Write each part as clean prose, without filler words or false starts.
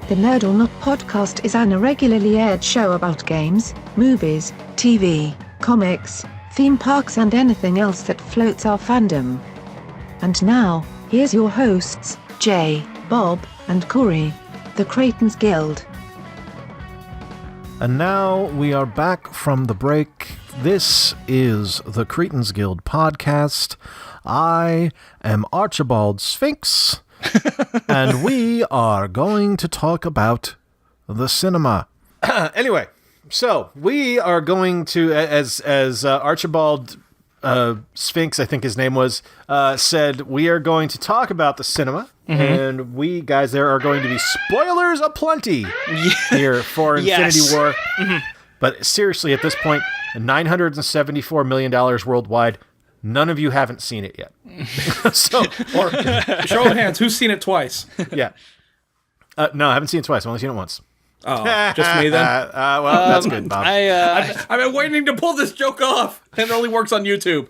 The Nerd or Not podcast is an irregularly aired show about games, movies, TV, comics, theme parks and anything else that floats our fandom. And now, here's your hosts, Jay, Bob, and Corey, the Creighton's Guild. And now we are back from the break. This is the Creighton's Guild podcast. I am Archibald Sphinx, and we are going to talk about the cinema. Anyway, so we are going to, as Archibald Sphinx, I think his name was, said, we are going to talk about the cinema. Mm-hmm. And we, guys, there are going to be spoilers aplenty here for Infinity War. Mm-hmm. But seriously, at this point, $974 million worldwide. None of you haven't seen it yet. Or show of hands, who's seen it twice? Yeah. No, I haven't seen it twice. I've only seen it once. Oh, just me then? Well, that's good, Bob. I've been waiting to pull this joke off, and it only works on YouTube.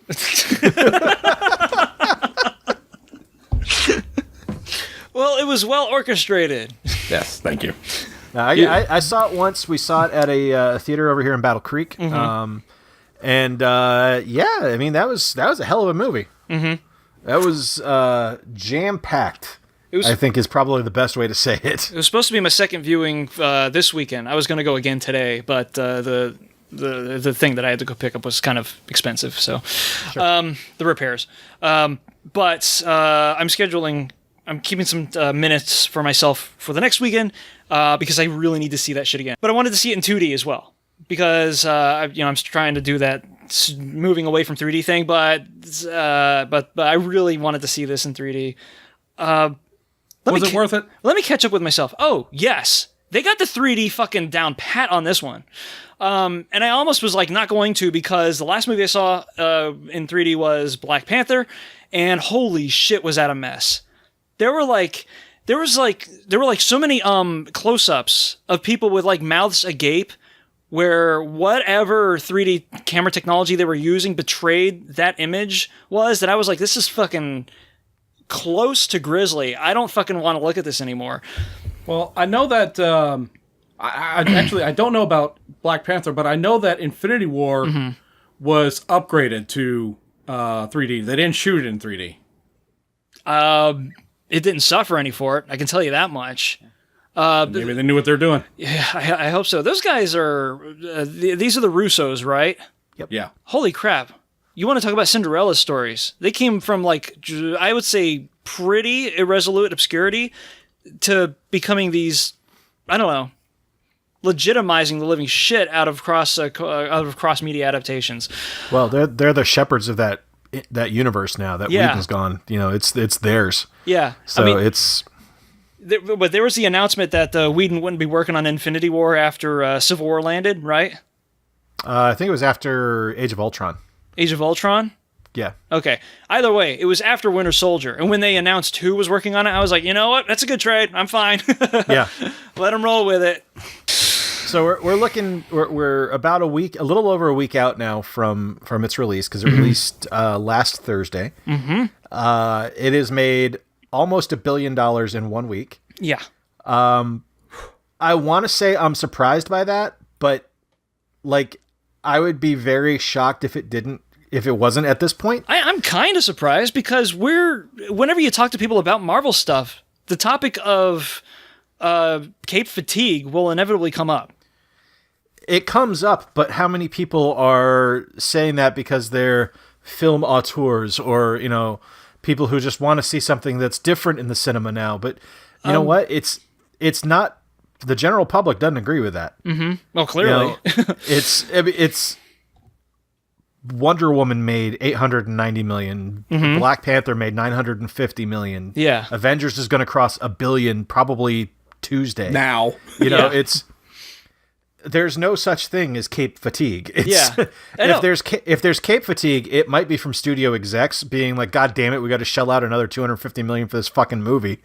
Well, it was well orchestrated. Yes, thank you. I saw it once. We saw it at a theater over here in Battle Creek. Mm-hmm. I mean, that was a hell of a movie. Mm-hmm. That was jam-packed. I think is probably the best way to say it. It was supposed to be my second viewing this weekend. I was going to go again today, but the thing that I had to go pick up was kind of expensive. So, sure. The repairs. But I'm keeping some minutes for myself for the next weekend because I really need to see that shit again. But I wanted to see it in 2D as well because I'm trying to do that moving away from 3D thing. But I really wanted to see this in 3D. Was it worth it? Let me catch up with myself. Oh, yes. They got the 3D fucking down pat on this one. And I almost was like not going to because the last movie I saw in 3D was Black Panther, and holy shit was that a mess. There were so many close-ups of people with like mouths agape where whatever 3D camera technology they were using betrayed that image was that I was like, this is fucking close to grisly. I don't fucking want to look at this anymore. Well, I know that I don't know about Black Panther, but I know that Infinity War was upgraded to 3D. They didn't shoot it in 3D. It didn't suffer any for it. I can tell you that much. Maybe they knew what they're doing. Yeah, I hope so. Those guys are... these are the Russos, right? Yep. Yeah. Holy crap. You want to talk about Cinderella stories? They came from, like, I would say, pretty irresolute obscurity to becoming these, I don't know, legitimizing the living shit out of cross-media adaptations. Well, they're the shepherds of that universe now that Whedon's gone. You know, it's theirs. Yeah. So it's... But there was the announcement that Whedon wouldn't be working on Infinity War after Civil War landed, right? I think it was after Age of Ultron. Age of Ultron? Yeah. Okay. Either way, it was after Winter Soldier. And when they announced who was working on it, I was like, you know what? That's a good trade. I'm fine. Yeah. Let them roll with it. So we're about a little over a week out now from its release because it released last Thursday. Mm-hmm. It has made almost $1 billion in 1 week. Yeah. I want to say I'm surprised by that, but like I would be very shocked if it wasn't at this point. I'm kind of surprised because whenever you talk to people about Marvel stuff, the topic of cape fatigue will inevitably come up. It comes up, but how many people are saying that because they're film auteurs or, you know, people who just want to see something that's different in the cinema now? But you know what? It's not, the general public doesn't agree with that. Mm-hmm. Well, clearly. You know, it's Wonder Woman made $890 million. Mm-hmm. Black Panther made $950 million. Yeah. Avengers is going to cross $1 billion probably Tuesday. Now. You know, there's no such thing as cape fatigue. If there's cape fatigue, it might be from studio execs being like, God damn it, we got to shell out another $250 million for this fucking movie.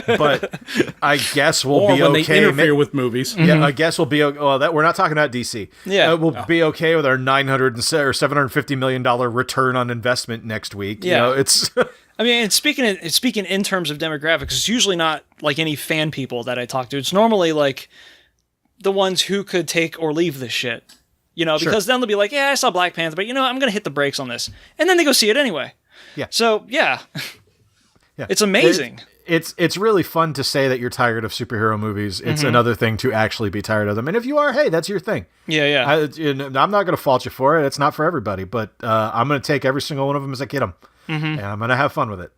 But I guess we'll be okay. Or when they interfere with movies. Yeah, I guess we'll be okay. Well, we're not talking about DC. Yeah, we'll be okay with our $900 or $750 million return on investment next week. Yeah, you know, it's. I mean, and speaking in terms of demographics, it's usually not like any fan people that I talk to. It's normally like the ones who could take or leave this shit. You know, because then they'll be like, yeah, I saw Black Panther, but I'm going to hit the brakes on this. And then they go see it anyway. Yeah. So, yeah. It's amazing. It's really fun to say that you're tired of superhero movies. It's another thing to actually be tired of them. And if you are, hey, that's your thing. Yeah. I'm not going to fault you for it. It's not for everybody, but I'm going to take every single one of them as I get them, and I'm going to have fun with it.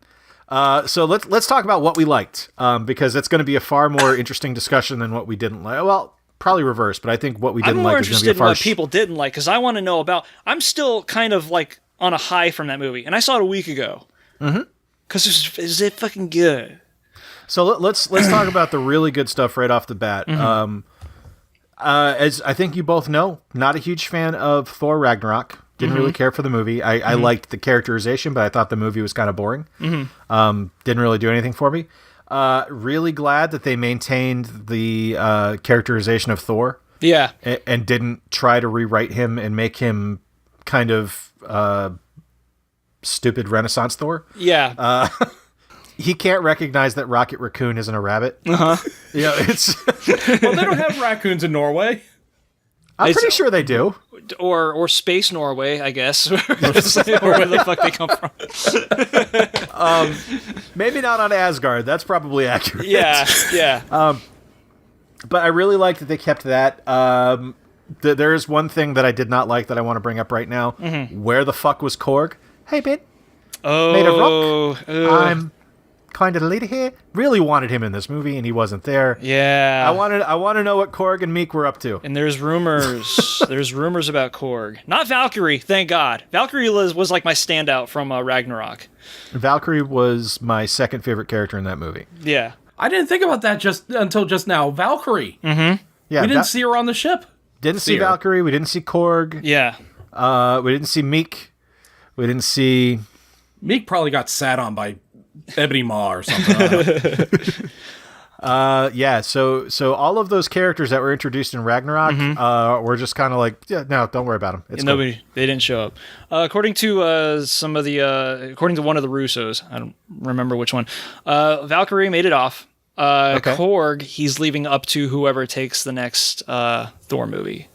So let's talk about what we liked, because it's going to be a far more interesting discussion than what we didn't like. Well, probably reverse, but I think what we didn't like is going to be a far... I'm more interested in what people didn't like, because I want to know about... I'm still kind of like on a high from that movie, and I saw it a week ago. Because is it fucking good? So let's talk about the really good stuff right off the bat. As I think you both know, not a huge fan of Thor Ragnarok. Didn't really care for the movie. I liked the characterization, but I thought the movie was kind of boring. Didn't really do anything for me. Really glad that they maintained the characterization of Thor. Yeah. And didn't try to rewrite him and make him kind of stupid Renaissance Thor. Yeah. He can't recognize that Rocket Raccoon isn't a rabbit. It's... Well, they don't have raccoons in Norway. I'm pretty sure they do. Or Space Norway, I guess. Or where the fuck they come from. Maybe not on Asgard. That's probably accurate. Yeah. But I really like that they kept that. There is one thing that I did not like that I want to bring up right now. Where the fuck was Korg? Hey, mate. Made of rock. I'm kind of the leader here. Really wanted him in this movie, and he wasn't there. Yeah. I want to know what Korg and Meek were up to. And there's rumors. There's rumors about Korg. Not Valkyrie, thank God. Valkyrie was like my standout from Ragnarok. Valkyrie was my second favorite character in that movie. Yeah. I didn't think about that until just now. Valkyrie. Yeah, we didn't see her on the ship. Didn't see Valkyrie. We didn't see Korg. Yeah. We didn't see Meek. We didn't see... Meek probably got sat on by Ebony Maw or something. Yeah, so all of those characters that were introduced in Ragnarok were just kind of like, yeah, no, don't worry about them. It's cool. They didn't show up. According to according to one of the Russos, I don't remember which one. Valkyrie made it off. Okay. Korg, he's leaving up to whoever takes the next Thor movie,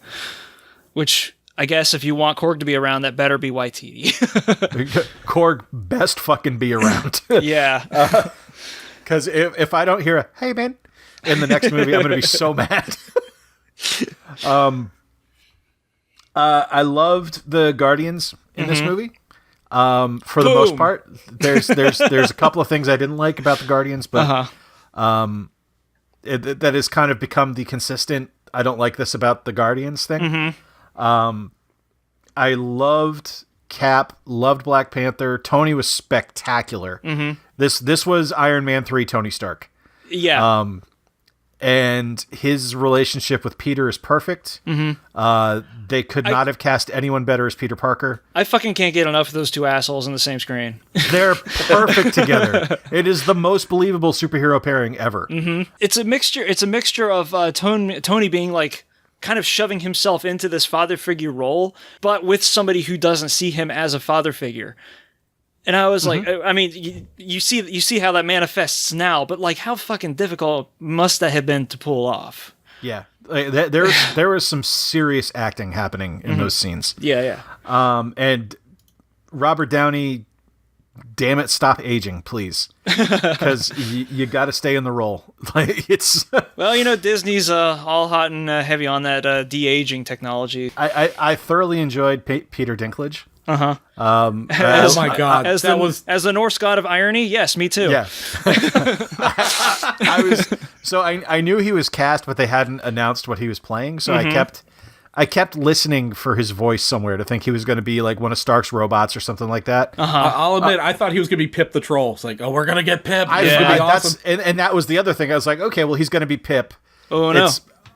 which. I guess if you want Korg to be around, that better be Waititi. Korg best fucking be around. Yeah. Because if I don't hear a, hey, man, in the next movie, I'm going to be so mad. I loved the Guardians in this movie. For the most part, there's a couple of things I didn't like about the Guardians, but that has kind of become the consistent, I don't like this about the Guardians thing. I loved Cap, loved Black Panther. Tony was spectacular. This was Iron Man 3 Tony Stark. Yeah. And his relationship with Peter is perfect. They could not have cast anyone better as Peter Parker. I fucking can't get enough of those two assholes in the same screen. They're perfect together. It is the most believable superhero pairing ever. It's a mixture of Tony being like kind of shoving himself into this father figure role, but with somebody who doesn't see him as a father figure. And I was like, I mean, you see how that manifests now, but like, how fucking difficult must that have been to pull off? Yeah, there was some serious acting happening in those scenes. Yeah. And Robert Downey, damn it, stop aging, please, because you got to stay in the role. Like it's well, Disney's all hot and heavy on that de-aging technology. I thoroughly enjoyed Peter Dinklage. Oh my God! As the Norse god of irony, yes, me too. Yeah. I knew he was cast, but they hadn't announced what he was playing, so I kept listening for his voice somewhere to think he was going to be like one of Stark's robots or something like that. I'll admit, I thought he was going to be Pip the Troll. It's like, oh, we're going to get Pip. It's going to be awesome. And that was the other thing. I was like, okay, well, he's going to be Pip. Oh no.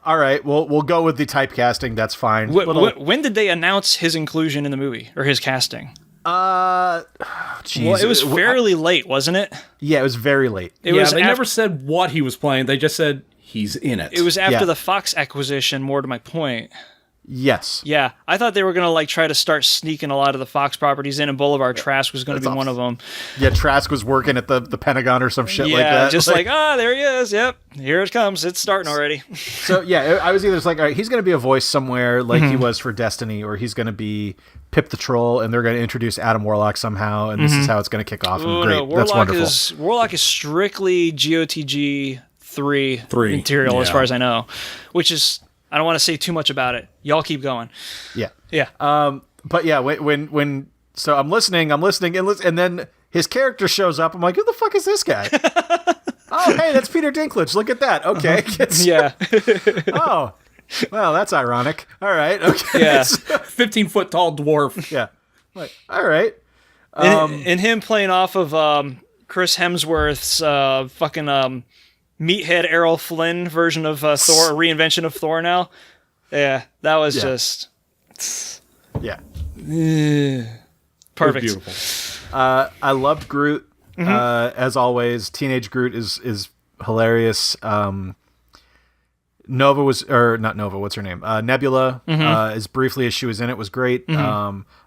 All right, we'll go with the typecasting. That's fine. When did they announce his inclusion in the movie or his casting? Geez. Well, it was fairly late, wasn't it? Yeah, it was very late. They never said what he was playing. They just said he's in it. It was after the Fox acquisition, more to my point. Yes. Yeah, I thought they were going to like try to start sneaking a lot of the Fox properties in, and Boulevard Trask was going to be one of them. Yeah, Trask was working at the Pentagon or some shit like that. Yeah, just like, there he is. Yep, here it comes. It's starting already. So, yeah, I was either just like, all right, he's going to be a voice somewhere like he was for Destiny, or he's going to be Pip the Troll, and they're going to introduce Adam Warlock somehow, and this is how it's going to kick off. And great, No, that's wonderful. Warlock is strictly GOTG 3 material, as far as I know, which is, I don't want to say too much about it. Y'all keep going. Yeah. Yeah. But yeah, when so I'm listening, and then his character shows up. I'm like, who the fuck is this guy? Oh, hey, that's Peter Dinklage. Look at that. Okay. Yeah. Oh, well, that's ironic. All right. Okay. Yeah. 15-foot tall dwarf. Yeah. Like, all right. And him playing off of Chris Hemsworth's fucking meathead Errol Flynn version of Thor, a reinvention of Thor now. Yeah, that was just... Yeah. Perfect. Beautiful. I loved Groot. As always, Teenage Groot is hilarious. Nova was, or not Nova, what's her name? Nebula, as briefly as she was in it, was great.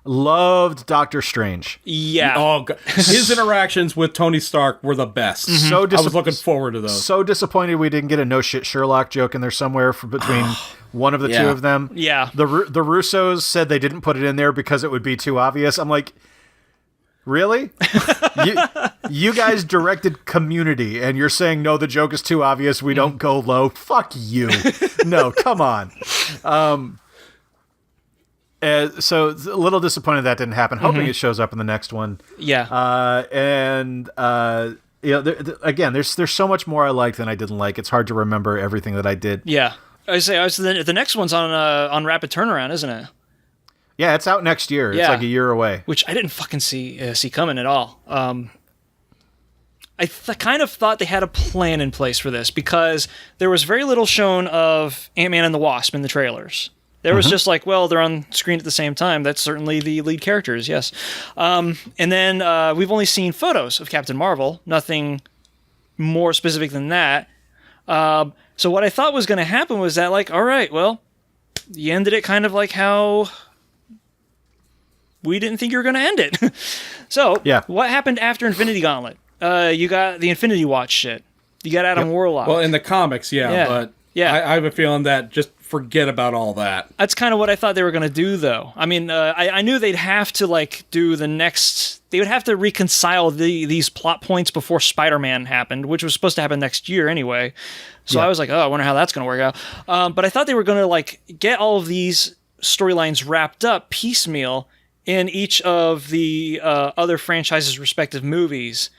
Loved Doctor Strange. Yeah. Oh, God. His interactions with Tony Stark were the best. So I was looking forward to those. So disappointed we didn't get a no shit Sherlock joke in there somewhere between one of the two of them. Yeah. The Russos said they didn't put it in there because it would be too obvious. I'm like, really? you guys directed Community, and you're saying, no, the joke is too obvious, we don't go low? Fuck you. No, come on. So a little disappointed that didn't happen. Hoping it shows up in the next one. Yeah. Again, there's so much more I liked than I didn't like. It's hard to remember everything that I did. Yeah. The next one's on rapid turnaround, isn't it? Yeah, it's out next year. It's like a year away. Which I didn't fucking see coming at all. I kind of thought they had a plan in place for this because there was very little shown of Ant-Man and the Wasp in the trailers. There was just like, well, they're on screen at the same time. That's certainly the lead characters, yes. And then we've only seen photos of Captain Marvel. Nothing more specific than that. So what I thought was going to happen was that, like, all right, well, you ended it kind of like how we didn't think you were going to end it. So what happened after Infinity Gauntlet? You got the Infinity Watch shit. You got Adam Warlock. Well, in the comics, but I have a feeling that just forget about all that. That's kind of what I thought they were going to do, though. I mean, I knew they'd have to like do the next. They would have to reconcile these plot points before Spider-Man happened, which was supposed to happen next year anyway. So I was like, oh, I wonder how that's going to work out. But I thought they were going to like get all of these storylines wrapped up piecemeal in each of the other franchises' respective movies,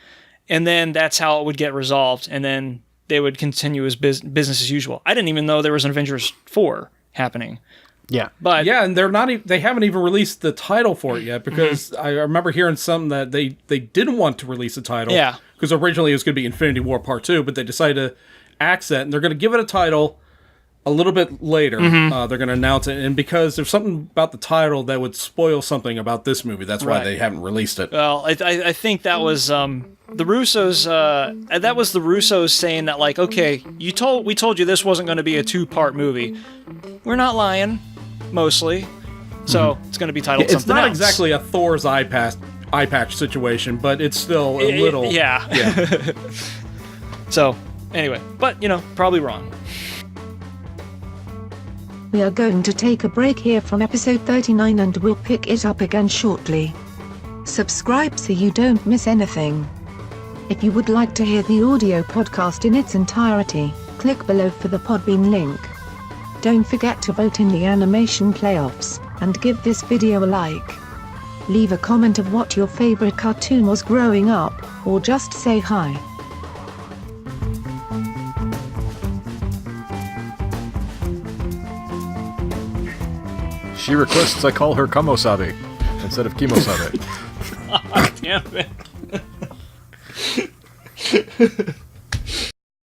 and then that's how it would get resolved, and then they would continue as business as usual. I didn't even know there was an Avengers 4 happening. Yeah. But and they haven't even released the title for it yet, because I remember hearing something that they didn't want to release a title. Yeah. Because originally it was going to be Infinity War Part 2, but they decided to axe that, and they're going to give it a title a little bit later. They're going to announce it, and because there's something about the title that would spoil something about this movie, that's why they haven't released it. Well, I think that was the Russos. That was the Russos saying that, like, okay, we told you this wasn't going to be a 2-part movie. We're not lying, mostly. So it's going to be titled something else. It's not exactly a Thor's eye patch situation, but it's still a little. Yeah. So anyway, but probably wrong. We are going to take a break here from episode 39 and we'll pick it up again shortly. Subscribe so you don't miss anything. If you would like to hear the audio podcast in its entirety, click below for the Podbean link. Don't forget to vote in the animation playoffs, and give this video a like. Leave a comment of what your favorite cartoon was growing up, or just say hi. She requests I call her Kamosabe instead of Kimosabe. Damn it.